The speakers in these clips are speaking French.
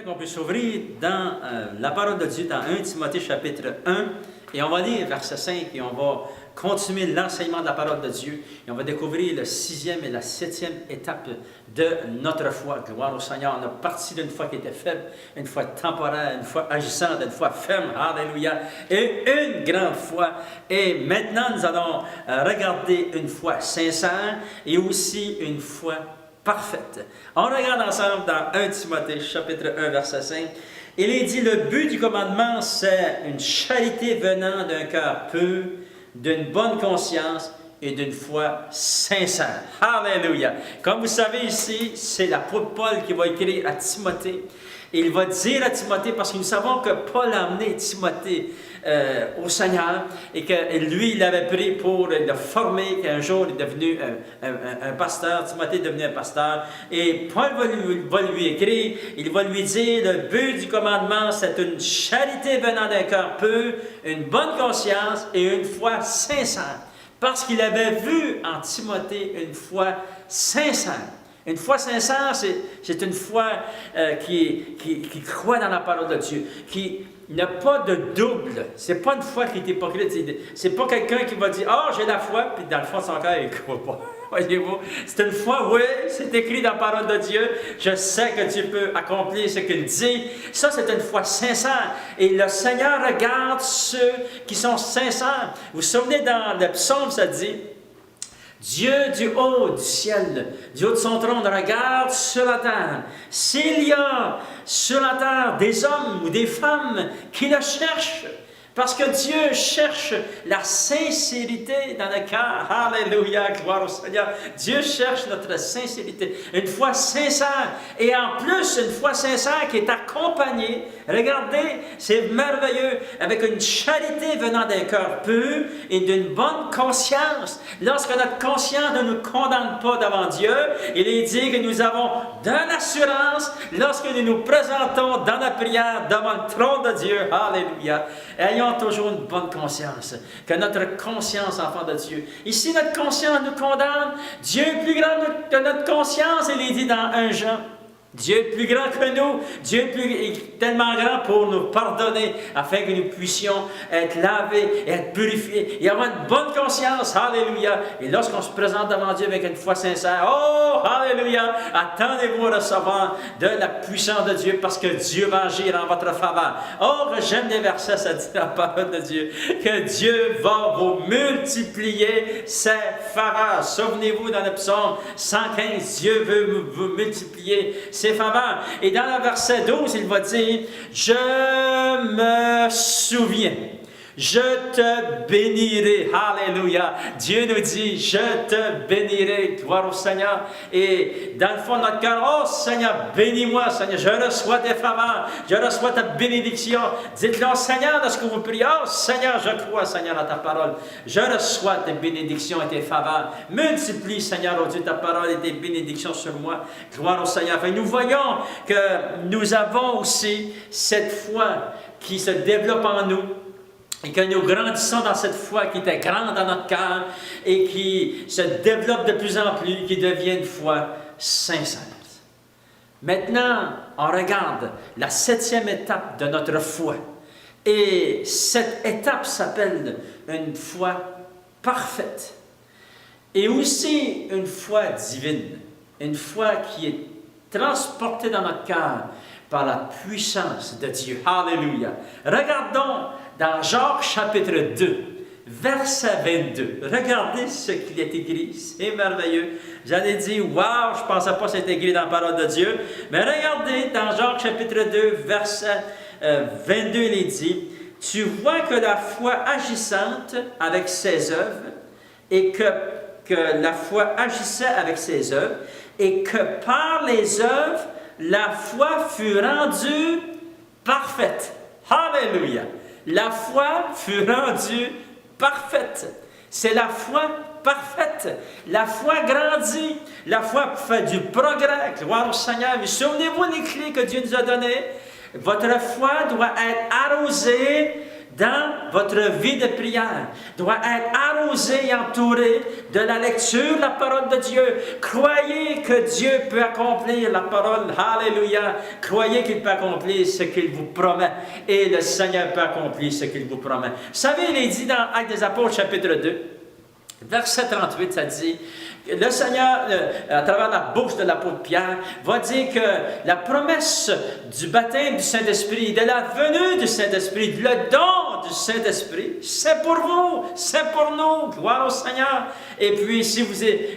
qu'on puisse ouvrir dans la parole de Dieu, dans 1 Timothée chapitre 1, et on va lire verset 5, et on va continuer l'enseignement de la parole de Dieu, et on va découvrir la 6e et la 7e étape de notre foi. Gloire au Seigneur. On a parti d'une foi qui était faible, une foi temporaire, une foi agissante, une foi ferme, alléluia, et une grande foi. Et maintenant, nous allons regarder une foi sincère et aussi une foi parfaite. On regarde ensemble dans 1 Timothée, chapitre 1, verset 5. Il est dit, le but du commandement, c'est une charité venant d'un cœur pur, d'une bonne conscience et d'une foi sincère. Alléluia! Comme vous savez ici, c'est l'apôtre Paul qui va écrire à Timothée. Et il va dire à Timothée, parce que nous savons que Paul a amené Timothée au Seigneur et que lui, il l'avait pris pour le former, qu'un jour il est devenu un pasteur. Timothée est devenu un pasteur. Et Paul va lui écrire, il va lui dire, le but du commandement, c'est une charité venant d'un cœur pur, une bonne conscience et une foi sincère. Parce qu'il avait vu en Timothée une foi sincère. Une foi sincère, c'est une foi qui croit dans la parole de Dieu, qui n'a pas de double. C'est pas une foi qui est hypocrite. C'est pas quelqu'un qui va dire « Ah, j'ai la foi », puis dans le fond de son cœur, il ne croit pas. Voyez-vous? C'est une foi, oui, c'est écrit dans la parole de Dieu. Je sais que Dieu peut accomplir ce qu'il dit. Ça, c'est une foi sincère. Et le Seigneur regarde ceux qui sont sincères. Vous vous souvenez, dans le psaume, ça dit « Dieu du haut du ciel, du haut de son trône, regarde sur la terre. S'il y a sur la terre des hommes ou des femmes qui le cherchent, parce que Dieu cherche la sincérité dans le cœur. Alléluia, gloire au Seigneur. Dieu cherche notre sincérité, une foi sincère. Et en plus, une foi sincère qui est accompagnée, regardez, c'est merveilleux, avec une charité venant d'un cœur pur et d'une bonne conscience. Lorsque notre conscience ne nous condamne pas devant Dieu, il est dit que nous avons de l'assurance lorsque nous nous présentons dans la prière devant le trône de Dieu. Alléluia. Ayons toujours une bonne conscience, que notre conscience, enfant de Dieu. Ici, notre conscience nous condamne. Dieu est plus grand que notre conscience, il est dit dans 1 Jean. Dieu est plus grand que nous. Dieu est tellement grand pour nous pardonner, afin que nous puissions être lavés, être purifiés et avoir une bonne conscience. Alléluia. Et lorsqu'on se présente devant Dieu avec une foi sincère, oh, alléluia, attendez-vous à recevoir de la puissance de Dieu, parce que Dieu va agir en votre faveur. Oh, j'aime les versets, ça dit dans la parole de Dieu, que Dieu va vous multiplier ses faveurs. Souvenez-vous dans le psaume 115, Dieu veut vous multiplier ses faveurs. Et dans le verset 12, il va dire, « Je me souviens, je te bénirai. » Alléluia. Dieu nous dit, « Je te bénirai. » Gloire au Seigneur. Et dans le fond de notre cœur, « Oh Seigneur, bénis-moi, Seigneur. Je reçois tes faveurs. Je reçois ta bénédiction. » Dites-le au Seigneur lorsque vous priez. « Oh Seigneur, je crois, Seigneur, à ta parole. Je reçois tes bénédictions et tes faveurs. Multiplie, Seigneur, oh Dieu, ta parole et tes bénédictions sur moi. » Gloire au Seigneur. Enfin, nous voyons que nous avons aussi cette foi qui se développe en nous, et que nous grandissons dans cette foi qui était grande dans notre cœur et qui se développe de plus en plus, qui devient une foi sincère. Maintenant, on regarde la 7e étape de notre foi. Et cette étape s'appelle une foi parfaite. Et aussi une foi divine. Une foi qui est transportée dans notre cœur par la puissance de Dieu. Alléluia. Regardons dans Jacques chapitre 2, verset 22. Regardez ce qu'il est écrit. C'est merveilleux. J'allais dire, waouh, je ne pensais pas que c'était écrit dans la parole de Dieu. Mais regardez dans Jacques chapitre 2, verset 22, il est dit, « Tu vois que la foi agissante avec ses œuvres, et que la foi agissait avec ses œuvres, et que par les œuvres, la foi fut rendue parfaite. » Alléluia! La foi fut rendue parfaite. C'est la foi parfaite. La foi grandit. La foi fait du progrès. Gloire au Seigneur. Mais souvenez-vous des clés que Dieu nous a données. Votre foi doit être arrosée dans votre vie de prière doit être arrosé et entouré de la lecture de la parole de Dieu. Croyez que Dieu peut accomplir la parole. Alléluia. Croyez qu'il peut accomplir ce qu'il vous promet. Et le Seigneur peut accomplir ce qu'il vous promet. Vous savez, il est dit dans Actes des Apôtres, chapitre 2, verset 38, ça dit, le Seigneur, à travers la bouche de l'apôtre Pierre, va dire que la promesse du baptême du Saint-Esprit, de la venue du Saint-Esprit, le don du Saint-Esprit, c'est pour vous, c'est pour nous, gloire au Seigneur. Et puis, si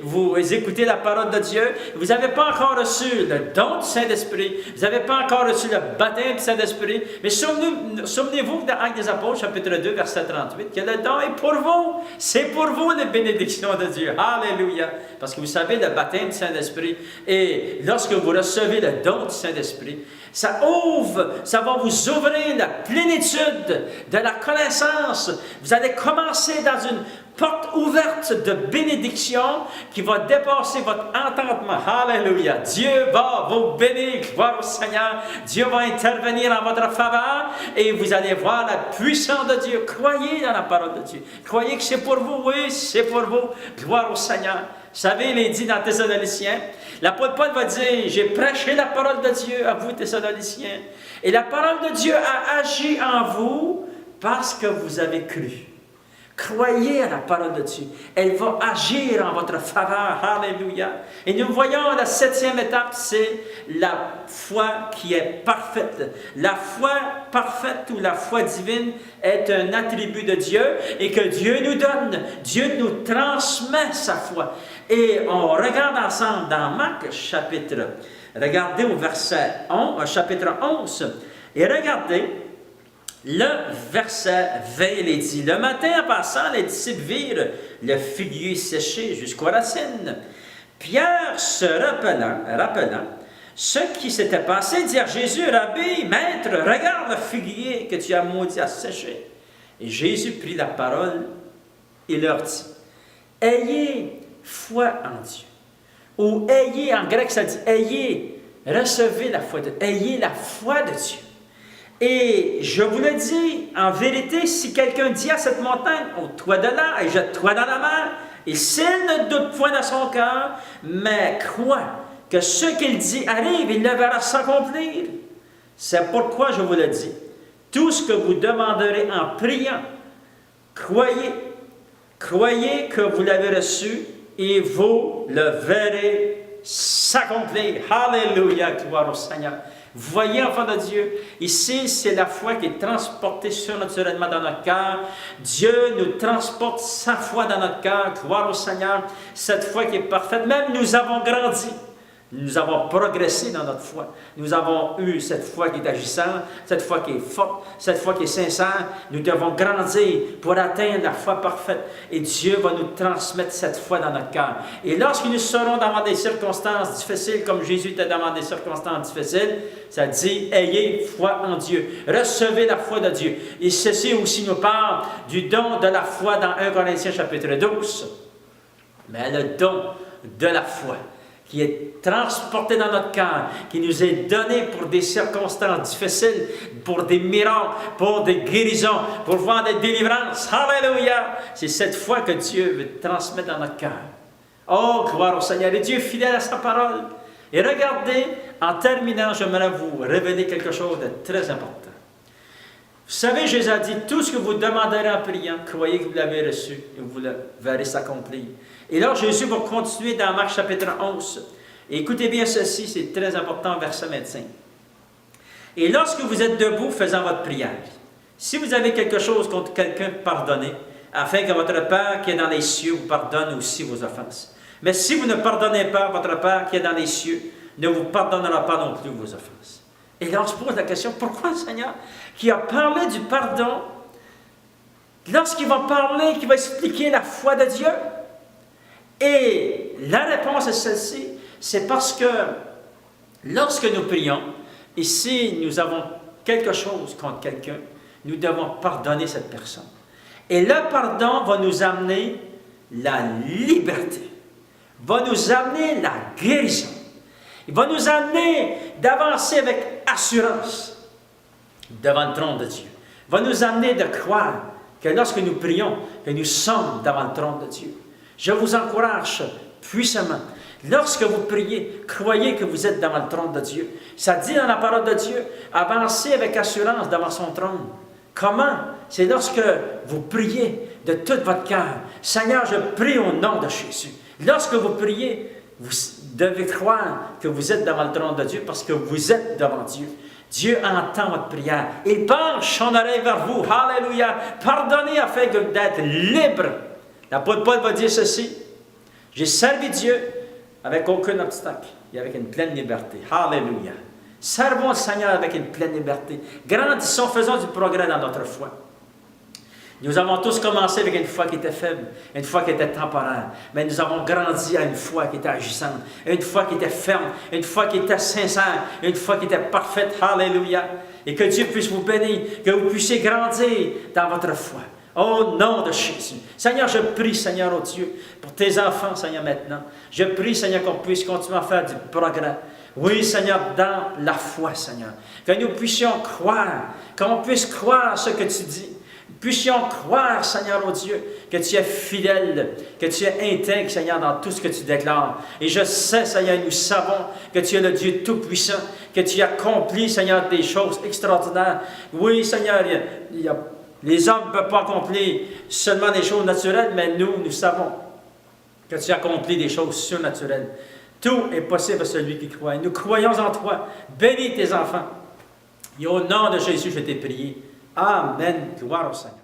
vous écoutez la parole de Dieu, vous n'avez pas encore reçu le don du Saint-Esprit, vous n'avez pas encore reçu le baptême du Saint-Esprit, mais souvenez-vous dans Actes des Apôtres, chapitre 2, verset 38, que le don est pour vous, c'est pour vous les bénédictions de Dieu. Alléluia. Parce que vous savez, le baptême du Saint-Esprit, et lorsque vous recevez le don du Saint-Esprit, ça va vous ouvrir la plénitude de la connaissance. Vous allez commencer dans une porte ouverte de bénédiction qui va dépasser votre entendement. Alléluia. Dieu va vous bénir. Gloire au Seigneur. Dieu va intervenir en votre faveur et vous allez voir la puissance de Dieu. Croyez dans la parole de Dieu. Croyez que c'est pour vous. Oui, c'est pour vous. Gloire au Seigneur. Vous savez, il est dit dans Thessaloniciens, l'apôtre Paul va dire, j'ai prêché la parole de Dieu à vous, Thessaloniciens, et la parole de Dieu a agi en vous parce que vous avez cru. Croyez à la parole de Dieu. Elle va agir en votre faveur. Alléluia. Et nous voyons la 7e étape, c'est la foi qui est parfaite. La foi parfaite ou la foi divine est un attribut de Dieu et que Dieu nous donne. Dieu nous transmet sa foi. Et on regarde ensemble dans Marc chapitre, regardez au verset 11, chapitre 11, et regardez, le verset 20, il est dit, le matin en passant, les disciples virent le figuier séché jusqu'aux racines. Pierre, se rappelant ce qui s'était passé, dit à Jésus, Rabbi, maître, regarde le figuier que tu as maudit à sécher. Et Jésus prit la parole et leur dit, ayez foi en Dieu. Ou ayez, en grec ça dit, ayez, recevez la foi de Dieu. Ayez la foi de Dieu. Et je vous le dis, en vérité, si quelqu'un dit à cette montagne, ôte-toi de là et jette-toi dans la mer, et s'il ne doute point dans son cœur, mais croit que ce qu'il dit arrive, il le verra s'accomplir. C'est pourquoi je vous le dis, tout ce que vous demanderez en priant, croyez que vous l'avez reçu, et vous le verrez s'accomplir. Alléluia, gloire au Seigneur. Vous voyez, enfants de Dieu, ici, c'est la foi qui est transportée surnaturellement dans notre cœur. Dieu nous transporte sa foi dans notre cœur. Gloire au Seigneur. Cette foi qui est parfaite. Même nous avons grandi. Nous avons progressé dans notre foi. Nous avons eu cette foi qui est agissante, cette foi qui est forte, cette foi qui est sincère. Nous devons grandir pour atteindre la foi parfaite. Et Dieu va nous transmettre cette foi dans notre cœur. Et lorsque nous serons dans des circonstances difficiles, comme Jésus était dans des circonstances difficiles, ça dit, ayez foi en Dieu. Recevez la foi de Dieu. Et ceci aussi nous parle du don de la foi dans 1 Corinthiens chapitre 12. Mais le don de la foi qui est transporté dans notre cœur, qui nous est donné pour des circonstances difficiles, pour des miracles, pour des guérisons, pour voir des délivrances. Alléluia! C'est cette foi que Dieu veut transmettre dans notre cœur. Oh, gloire au Seigneur! Et Dieu est fidèle à sa parole. Et regardez, en terminant, j'aimerais vous révéler quelque chose de très important. Vous savez, Jésus a dit, tout ce que vous demanderez en priant, croyez que vous l'avez reçu et vous le verrez s'accomplir. Et là, Jésus va continuer dans Marc chapitre 11. Et écoutez bien ceci, c'est très important, verset 25. Et lorsque vous êtes debout faisant votre prière, si vous avez quelque chose contre quelqu'un, pardonnez, afin que votre Père qui est dans les cieux vous pardonne aussi vos offenses. Mais si vous ne pardonnez pas, votre Père qui est dans les cieux ne vous pardonnera pas non plus vos offenses. Et là, on se pose la question, pourquoi le Seigneur, qui a parlé du pardon, lorsqu'il va parler, qu'il va expliquer la foi de Dieu? Et la réponse est celle-ci, c'est parce que lorsque nous prions, et si nous avons quelque chose contre quelqu'un, nous devons pardonner cette personne. Et le pardon va nous amener la liberté, va nous amener la guérison. Il va nous amener d'avancer avec assurance devant le trône de Dieu. va nous amener de croire que lorsque nous prions, que nous sommes devant le trône de Dieu. Je vous encourage puissamment. Lorsque vous priez, croyez que vous êtes devant le trône de Dieu. Ça dit dans la parole de Dieu, avancez avec assurance devant son trône. Comment? C'est lorsque vous priez de tout votre cœur. Seigneur, je prie au nom de Jésus. Lorsque vous priez, vous devez croire que vous êtes devant le trône de Dieu parce que vous êtes devant Dieu. Dieu entend votre prière. Il penche son oreille vers vous. Alléluia. Pardonnez afin d'être libre. L'apôtre Paul va dire ceci. J'ai servi Dieu avec aucun obstacle et avec une pleine liberté. Alléluia. Servons le Seigneur avec une pleine liberté. Grandissons, faisons du progrès dans notre foi. Nous avons tous commencé avec une foi qui était faible, une foi qui était temporaire, mais nous avons grandi à une foi qui était agissante, une foi qui était ferme, une foi qui était sincère, une foi qui était parfaite. Alléluia. Et que Dieu puisse vous bénir, que vous puissiez grandir dans votre foi. Au nom de Jésus. Seigneur, je prie, Seigneur, oh Dieu, pour tes enfants, Seigneur, maintenant. Je prie, Seigneur, qu'on puisse continuer à faire du progrès. Oui, Seigneur, dans la foi, Seigneur. Que nous puissions croire, qu'on puisse croire ce que tu dis. Puissions croire, Seigneur, oh Dieu, que tu es fidèle, que tu es intègre, Seigneur, dans tout ce que tu déclares. Et je sais, Seigneur, nous savons que tu es le Dieu Tout-Puissant, que tu accomplis, Seigneur, des choses extraordinaires. Oui, Seigneur, les hommes ne peuvent pas accomplir seulement des choses naturelles, mais nous savons que tu accomplis des choses surnaturelles. Tout est possible à celui qui croit. Et nous croyons en toi. Bénis tes enfants. Et au nom de Jésus, je t'ai prié. Amen. Gloire au Seigneur.